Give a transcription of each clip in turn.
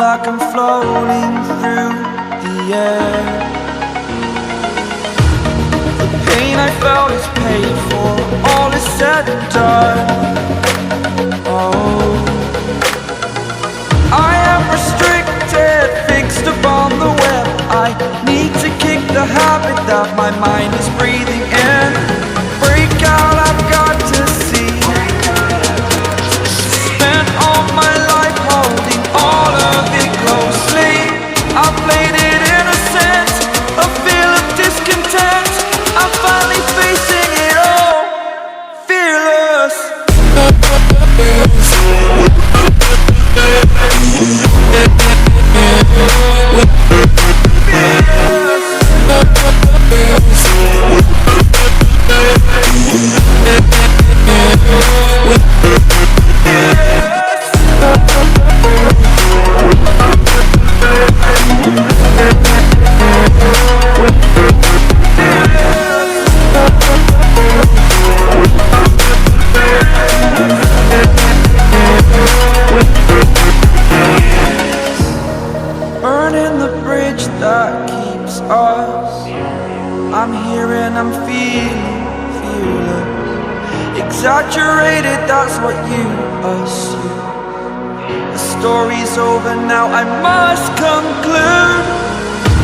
like I'm floating through the air. The pain I felt is paid for, all is said and done. Oh, I am restricted, fixed upon the web. I need to kick the habit that my mind is breathing in. Break out, I've got to see. Spent all my life holding all of it closely. I played it innocent, a feel of discontent. I'm finally facing it all, fearless. Burning the bridge that keeps us. I'm here and I'm feeling fearless. Exaggerated, that's what you assume. The story's over now, I must conclude.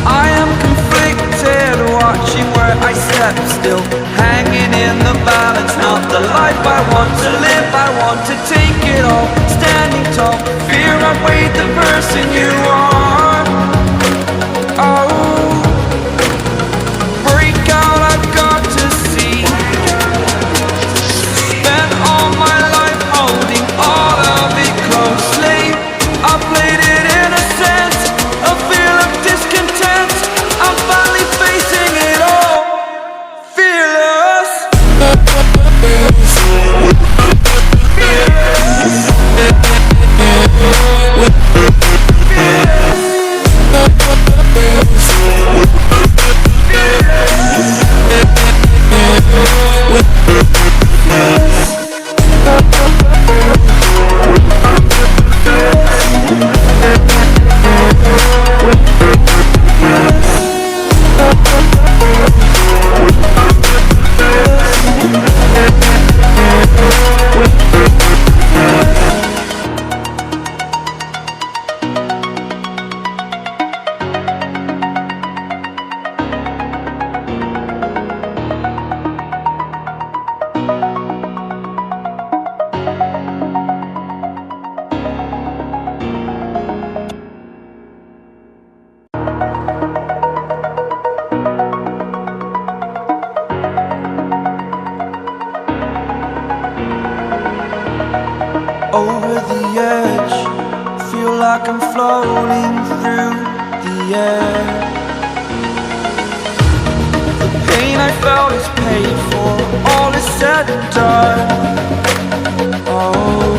I am conflicted, watching where I step still, hanging in the balance. Not the life I want to live, I want to take it all. Standing tall, fear I've weighed the person you are. Oh, break out, I've got to see. Spent all my life holding all of it closely. I played it innocent, a feel of discontent. I'm finally facing it all, fearless. Over the edge, feel like I'm floating through the air. The pain I felt is paid for, all is said and done. Oh,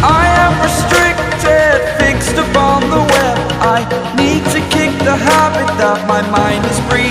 I am restricted, fixed upon the web. I need to kick the habit that my mind is breathing.